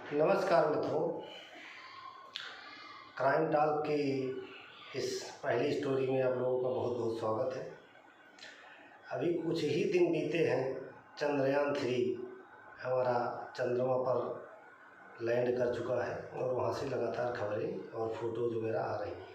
नमस्कार मित्रों, crime talk की इस पहली स्टोरी में आप लोगों का बहुत बहुत स्वागत है। अभी कुछ ही दिन बीते हैं, चंद्रयान-3 हमारा चंद्रमा पर लैंड कर चुका है और वहाँ से लगातार खबरें और फोटोज वगैरह आ रही हैं।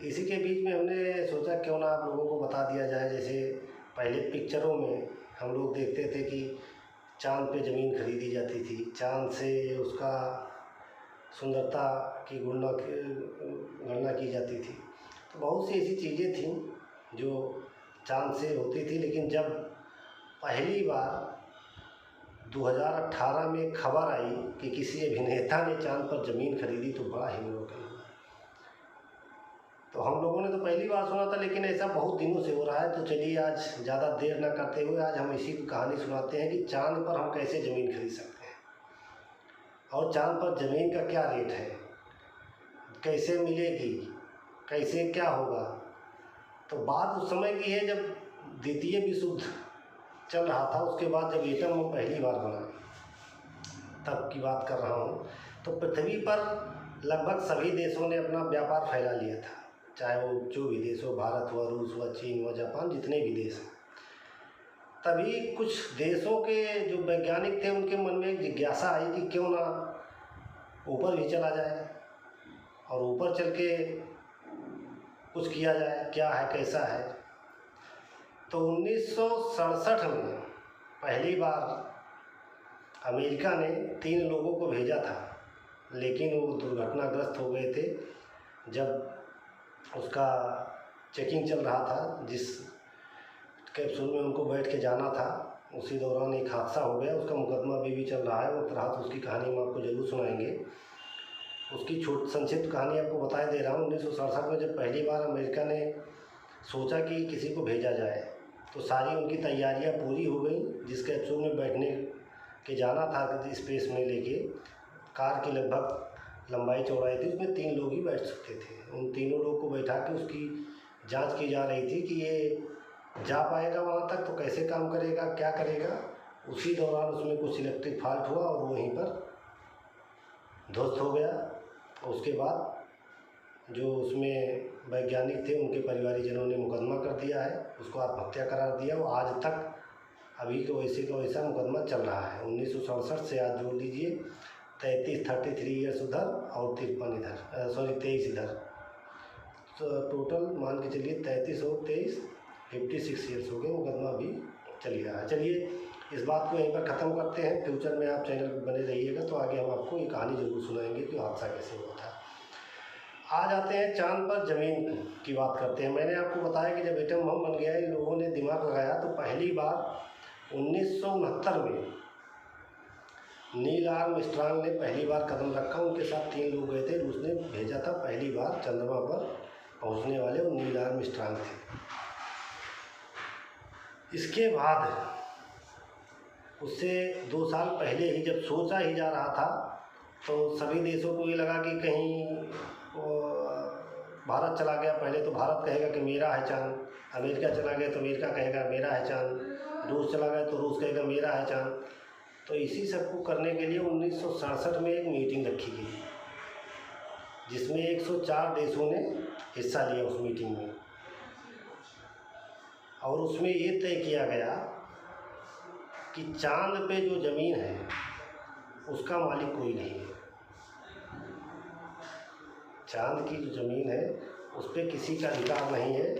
इसी के बीच में हमने सोचा क्यों ना आप लोगों को बता दिया जाए। जैसे पहले पिक्चरों में हम लोग देखते थे कि चाँद पे ज़मीन खरीदी जाती थी, चाँद से उसका सुंदरता की गणना की जाती थी। तो बहुत सी ऐसी चीज़ें थीं जो चाँद से होती थी, लेकिन जब पहली बार 2018 में खबर आई कि किसी अभिनेता ने चाँद पर ज़मीन खरीदी तो बड़ा ही मनोरंजन हुआ। तो हम लोगों ने तो पहली बार सुना था, लेकिन ऐसा बहुत दिनों से हो रहा है। तो चलिए आज ज़्यादा देर न करते हुए आज हम इसी की कहानी सुनाते हैं कि चाँद पर हम कैसे ज़मीन खरीद सकते हैं और चाँद पर ज़मीन का क्या रेट है, कैसे मिलेगी, कैसे क्या होगा। तो बात उस समय की है जब द्वितीय विश्व युद्ध चल रहा था, उसके बाद जब एटम बम पहली बार बना, तब की बात कर रहा हूँ। तो पृथ्वी पर लगभग सभी देशों ने अपना व्यापार फैला लिया था, चाहे वो जो भी देश हो, भारत हुआ, रूस हुआ, चीन हुआ, जापान, जितने भी देश हैं। तभी कुछ देशों के जो वैज्ञानिक थे उनके मन में एक जिज्ञासा आई कि क्यों ना ऊपर भी चला जाए और ऊपर चल के कुछ किया जाए, क्या है कैसा है। तो 1967 में पहली बार अमेरिका ने 3 लोगों को भेजा था, लेकिन वो दुर्घटनाग्रस्त हो गए थे। जब उसका चेकिंग चल रहा था, जिस कैप्सूल में उनको बैठ के जाना था, उसी दौरान एक हादसा हो गया। उसका मुकदमा अभी भी चल रहा है। वक्त रहा तो उसकी कहानी हम आपको ज़रूर सुनाएंगे। उसकी संक्षिप्त कहानी आपको बताए दे रहा हूँ। 1967 में जब पहली बार अमेरिका ने सोचा कि किसी को भेजा जाए, तो सारी उनकी तैयारियां पूरी हो गई। जिस कैप्सूल में बैठने के जाना था स्पेस में लेके, कार की लगभग लंबाई चौड़ाई थी, उसमें 3 लोग ही बैठ सकते थे। उन तीनों लोग को बैठा के उसकी जांच की जा रही थी कि ये जा पाएगा वहाँ तक, तो कैसे काम करेगा, क्या करेगा। उसी दौरान उसमें कुछ इलेक्ट्रिक फॉल्ट हुआ और वहीं पर ध्वस्त हो गया। उसके बाद जो उसमें वैज्ञानिक थे, उनके परिवारीजनों ने मुकदमा कर दिया है, उसको आत्महत्या करार दिया। वो आज तक अभी तो वैसे का वैसा मुकदमा चल रहा है। 1967 से आज जोड़ लीजिए 33 ईयर्स उधर और 53 इधर, 23 इधर, तो टोटल मान के चलिए 33 और 23 56 ईयर्स हो गए। मुकदमा भी चल रहा है। चलिए इस बात को यहीं पर ख़त्म करते हैं। फ्यूचर में आप चैनल पर बने रहिएगा, तो आगे हम आपको ये कहानी ज़रूर सुनाएंगे कि हादसा कैसे हुआ था। आ जाते हैं चाँद पर ज़मीन की बात करते हैं। मैंने आपको बताया कि जब एटम बम बन गया, इन लोगों ने दिमाग लगाया, तो पहली बार 1969 में नील आर्मस्ट्रांग ने पहली बार कदम रखा। उनके साथ 3 लोग गए थे। उसने भेजा था पहली बार चंद्रमा पर पहुंचने वाले, और नील आर्मस्ट्रांग थे। इसके बाद उससे 2 साल पहले ही जब सोचा ही जा रहा था, तो सभी देशों को ये लगा कि कहीं भारत चला गया। पहले तो भारत कहेगा कि मेरा है चाँद, अमेरिका चला गया तो अमेरिका कहेगा मेरा है चाँद, रूस चला गया तो रूस कहेगा मेरा है चाँद। तो इसी सब को करने के लिए 1967 में एक मीटिंग रखी गई, जिसमें 104 देशों ने हिस्सा लिया उस मीटिंग में। और उसमें ये तय किया गया कि चाँद पे जो ज़मीन है उसका मालिक कोई नहीं है। चाँद की जो ज़मीन है उस पर किसी का अधिकार नहीं है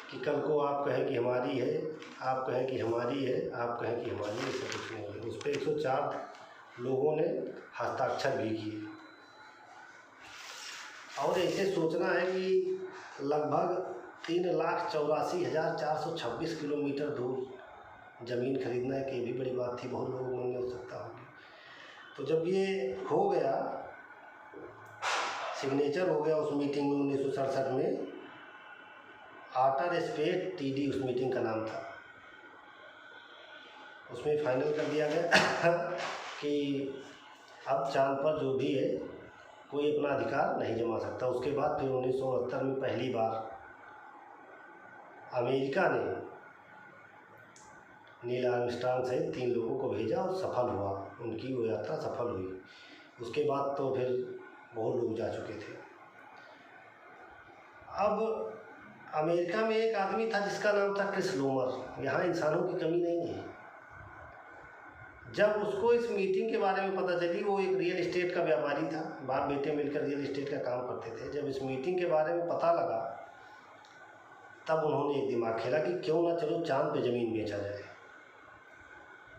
कि कल को आप कहें कि हमारी है, आप कहें कि हमारी है, आप कहें कि हमारी है, ऐसा कुछ नहीं है। उस पर 104 लोगों ने हस्ताक्षर भी किए। और ऐसे सोचना है कि लगभग 3,84,426 किलोमीटर दूर ज़मीन खरीदना है, कि ये भी बड़ी बात थी, बहुत लोगों मन में हो सकता होगी। तो जब ये हो गया, सिग्नेचर हो गया उस मीटिंग में 1967 में, आर्टर स्पेस टीडी उस मीटिंग का नाम था, उसमें फाइनल कर दिया गया कि अब चाँद पर जो भी है कोई अपना अधिकार नहीं जमा सकता। उसके बाद फिर 1969 में पहली बार अमेरिका ने नील आर्मस्ट्रांग सहित 3 लोगों को भेजा और सफल हुआ, उनकी वो यात्रा सफल हुई। उसके बाद तो फिर बहुत लोग जा चुके थे। अब अमेरिका में एक आदमी था जिसका नाम था क्रिस लोमर। यहाँ इंसानों की कमी नहीं है। जब उसको इस मीटिंग के बारे में पता चली, वो एक रियल एस्टेट का व्यापारी था, बाप बेटे मिलकर रियल एस्टेट का काम करते थे। जब इस मीटिंग के बारे में पता लगा तब उन्होंने एक दिमाग खेला कि क्यों ना चलो चांद पे ज़मीन बेचा जाए,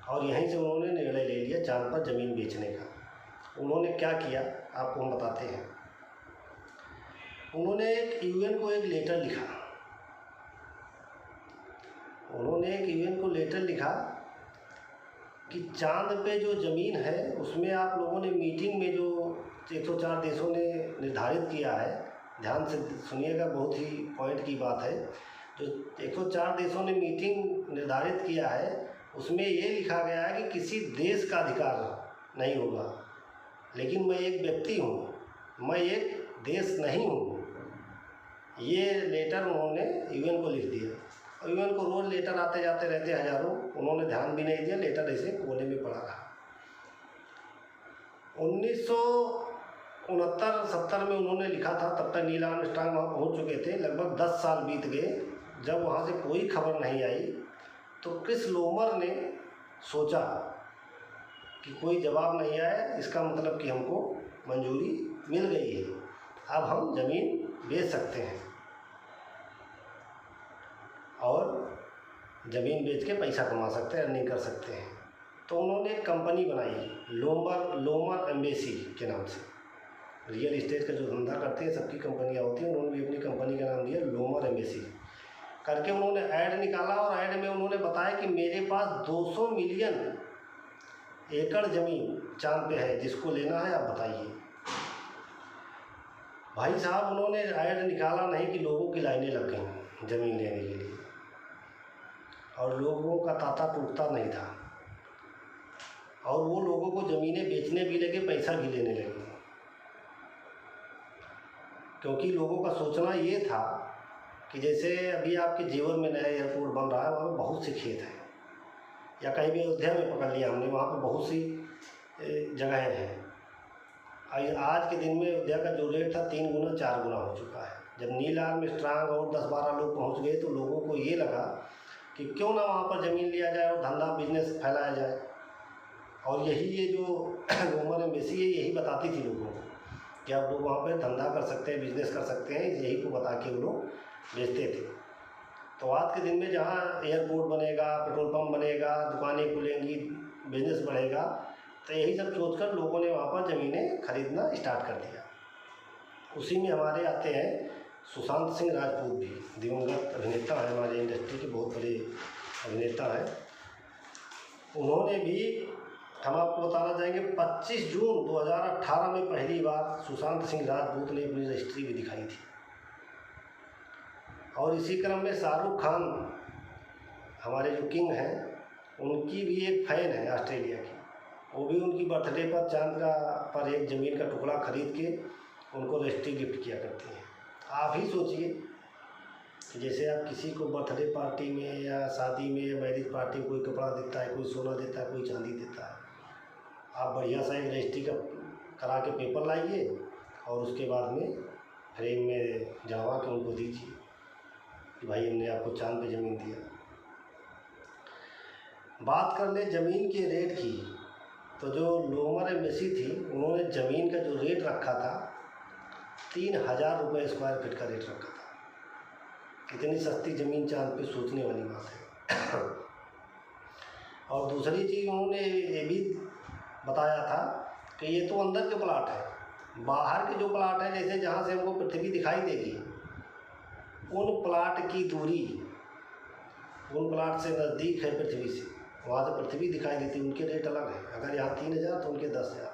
और यहीं से उन्होंने निर्णय ले लिया चांद पर ज़मीन बेचने का। उन्होंने क्या किया आपको हम बताते हैं। उन्होंने एक यूएन को एक लेटर लिखा। कि चांद पे जो ज़मीन है उसमें आप लोगों ने मीटिंग में जो 104 देशों ने निर्धारित किया है, ध्यान से सुनिएगा, बहुत ही पॉइंट की बात है। जो 104 देशों ने मीटिंग निर्धारित किया है उसमें ये लिखा गया है कि किसी देश का अधिकार नहीं होगा, लेकिन मैं एक व्यक्ति हूँ, मैं एक देश नहीं हूँ। ये लेटर उन्होंने यूएन को लिख दिया। और यूएन को रोज़ लेटर आते जाते रहते हज़ारों, उन्होंने ध्यान भी नहीं दिया, लेटर ऐसे कोने में पड़ा रहा। 1969-70 में उन्होंने लिखा था, तब तक नील आर्मस्ट्रांग वहाँ पहुँच चुके थे। लगभग 10 साल बीत गए। जब वहाँ से कोई खबर नहीं आई तो क्रिस लोमर ने सोचा कि कोई जवाब नहीं आया, इसका मतलब कि हमको मंजूरी मिल गई है, अब हम ज़मीन बेच सकते हैं और ज़मीन बेच के पैसा कमा सकते हैं, अर्निंग कर सकते हैं। तो उन्होंने एक कंपनी बनाई लोमर एम्बेसी के नाम से। रियल एस्टेट का जो धंधा करते हैं सबकी कंपनियां होती हैं, उन्होंने भी अपनी कंपनी का नाम दिया लोमर एम्बेसी करके। उन्होंने ऐड निकाला और ऐड में उन्होंने बताया कि मेरे पास 200 मिलियन एकड़ ज़मीन चांद पे है, जिसको लेना है आप बताइए। भाई साहब, उन्होंने ऐड निकाला नहीं कि लोगों की लाइनें लग गई ज़मीन लेने के लिए, और लोगों का तांता टूटता नहीं था, और वो लोगों को ज़मीनें बेचने भी लगे, पैसा भी लेने लगे। क्योंकि लोगों का सोचना ये था कि जैसे अभी आपके जीवन में नया एयरपोर्ट बन रहा है, वहाँ पर बहुत से खेत हैं, या कहीं भी अयोध्या में पकड़ लिया हमने, वहाँ पर बहुत सी जगहें हैं। आज के दिन में अयोध्या का जो रेट था 3 गुना 4 गुना हो चुका है। जब नील आर्मस्ट्रांग और 10-12 लोग पहुँच गए तो लोगों को ये लगा कि क्यों ना वहाँ पर ज़मीन लिया जाए और धंधा बिजनेस फैलाया जाए। और यही ये जो लोमर एम्बेसी है यही बताती थी लोगों को कि आप लोग वहाँ पर धंधा कर सकते हैं, बिजनेस कर सकते हैं, यही को बता के वो लोग बेचते थे। तो आज के दिन में जहाँ एयरपोर्ट बनेगा, पेट्रोल पंप बनेगा, दुकानें खुलेंगी, बिजनेस बढ़ेगा, तो यही सब सोचकर लोगों ने वहाँ पर ज़मीनें खरीदना स्टार्ट कर दिया। उसी में हमारे आते हैं सुशांत सिंह राजपूत भी, दिवंगत अभिनेता हैं, हमारे इंडस्ट्री के बहुत बड़े अभिनेता हैं। उन्होंने भी, हम आपको बताना चाहेंगे, 25 जून 2018 में पहली बार सुशांत सिंह राजपूत ने अपनी रजिस्ट्री भी दिखाई थी। और इसी क्रम में शाहरुख खान, हमारे जो किंग हैं, उनकी भी एक फ़ैन है ऑस्ट्रेलिया की, वो भी उनकी बर्थडे पर चांद पर एक ज़मीन का टुकड़ा खरीद के उनको रजिस्ट्री गिफ्ट किया करती हैं। आप ही सोचिए कि जैसे आप किसी को बर्थडे पार्टी में या शादी में या मैरिज पार्टी में कोई कपड़ा देता है, कोई सोना देता है, कोई चांदी देता है, आप बढ़िया सा एक रजिस्ट्री का करा के पेपर लाइए और उसके बाद में फ्रेम में जमा के उनको दीजिए कि भाई हमने आपको चांद पे ज़मीन दिया। बात कर ले ज़मीन के रेट की, तो जो लोमर एम्बेसी थी उन्होंने ज़मीन का जो रेट रखा था 3000 रुपये स्क्वायर फीट का रेट रखा था। इतनी सस्ती ज़मीन चांद पे, सोचने वाली बात है। और दूसरी चीज़ उन्होंने ये भी बताया था कि ये तो अंदर के प्लाट है, बाहर के जो प्लाट है, जैसे जहाँ से हमको पृथ्वी दिखाई देगी, उन प्लाट की दूरी उन प्लाट से नज़दीक है पृथ्वी से, वहाँ से पृथ्वी दिखाई देती, उनके रेट अलग है। अगर यहाँ 3000 तो उनके 10,000।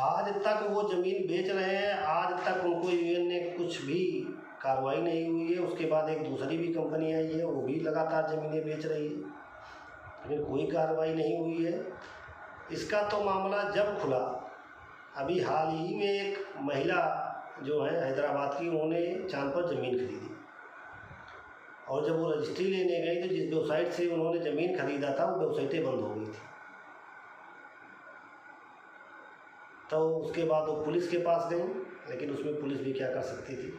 आज तक वो ज़मीन बेच रहे हैं, आज तक उनको यूएन ने कुछ भी कार्रवाई नहीं हुई है। उसके बाद एक दूसरी भी कंपनी आई है, वो भी लगातार ज़मीनें बेच रही है, लेकिन कोई कार्रवाई नहीं हुई है। इसका तो मामला जब खुला, अभी हाल ही में एक महिला जो है हैदराबाद की, उन्होंने चांद पर ज़मीन खरीदी और जब वो रजिस्ट्री लेने गए तो जिस वेबसाइट से उन्होंने ज़मीन खरीदा था वो वेबसाइटें बंद हो गई थी। तो उसके बाद वो पुलिस के पास गई, लेकिन उसमें पुलिस भी क्या कर सकती थी।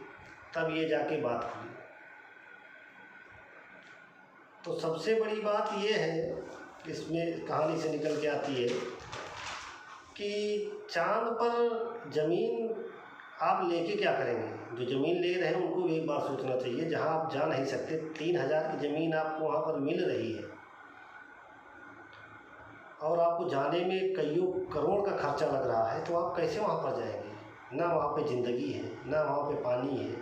तब ये जाके बात खुली। तो सबसे बड़ी बात ये है, इसमें कहानी से निकल के आती है कि चाँद पर ज़मीन आप लेके क्या करेंगे। जो ज़मीन ले रहे हैं उनको भी एक बात सोचना चाहिए, जहां आप जा नहीं सकते, 3000 की ज़मीन आपको वहां पर मिल रही है और आपको जाने में कईयों करोड़ का खर्चा लग रहा है, तो आप कैसे वहां पर जाएंगे। ना वहां पे ज़िंदगी है, ना वहां पे पानी है,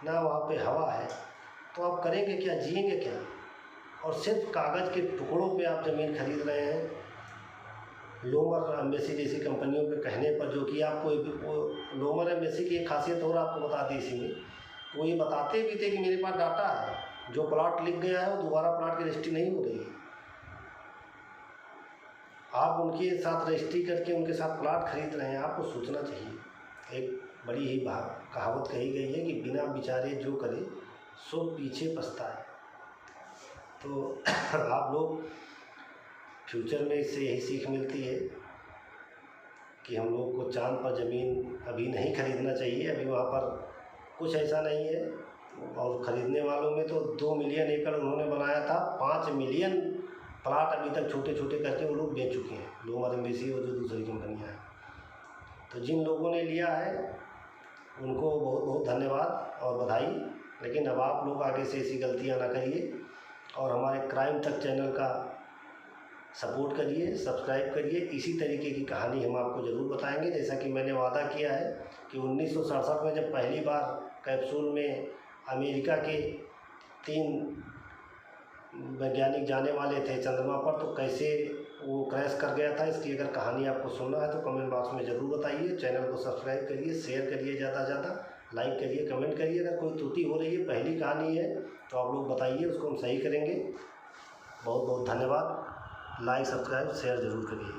ना वहां पे हवा है, तो आप करेंगे क्या, जिएंगे क्या। और सिर्फ कागज़ के टुकड़ों पे आप ज़मीन खरीद रहे हैं, लोमर एम्बेसी जैसी कंपनियों के कहने पर, जो कि आपको लोमर एम्बेसी की एक खासियत और आपको बता दी इसी में, वो ये बताते भी थे कि मेरे पास डाटा है, जो प्लॉट लिख गया है वो दोबारा प्लॉट की रजिस्ट्री नहीं हो रही है। आप उनके साथ रजिस्ट्री करके उनके साथ प्लॉट खरीद रहे हैं। आपको सोचना चाहिए। एक बड़ी ही कहावत कही गई है कि बिना विचारे जो करे सो पीछे पछताए। तो आप लोग फ्यूचर में इससे यही सीख मिलती है कि हम लोग को चाँद पर ज़मीन अभी नहीं खरीदना चाहिए। अभी वहाँ पर कुछ ऐसा नहीं है, और ख़रीदने वालों में तो 2 मिलियन एकड़ उन्होंने बनाया था, 5 मिलियन प्लाट अभी तक छोटे छोटे करके वो लोग बेच चुके हैं, लोमर एम्बेसी और जो दूसरी कंपनियाँ हैं। तो जिन लोगों ने लिया है उनको बहुत बहुत धन्यवाद और बधाई। लेकिन अब आप लोग आगे से ऐसी गलतियाँ ना करिए और हमारे क्राइम तक चैनल का सपोर्ट करिए, सब्सक्राइब करिए। इसी तरीके की कहानी हम आपको ज़रूर बताएंगे। जैसा कि मैंने वादा किया है कि 1967 में जब पहली बार कैप्सूल में अमेरिका के 3 वैज्ञानिक जाने वाले थे चंद्रमा पर, तो कैसे वो क्रैश कर गया था, इसकी अगर कहानी आपको सुनना है तो कमेंट बॉक्स में ज़रूर बताइए। चैनल को सब्सक्राइब करिए, शेयर करिए, ज़्यादा से ज़्यादा लाइक करिए, कमेंट करिए। अगर कोई त्रुटि हो रही है, पहली कहानी है, तो आप लोग बताइए, उसको हम सही करेंगे। बहुत बहुत धन्यवाद। लाइक, सब्सक्राइब, शेयर ज़रूर करिए।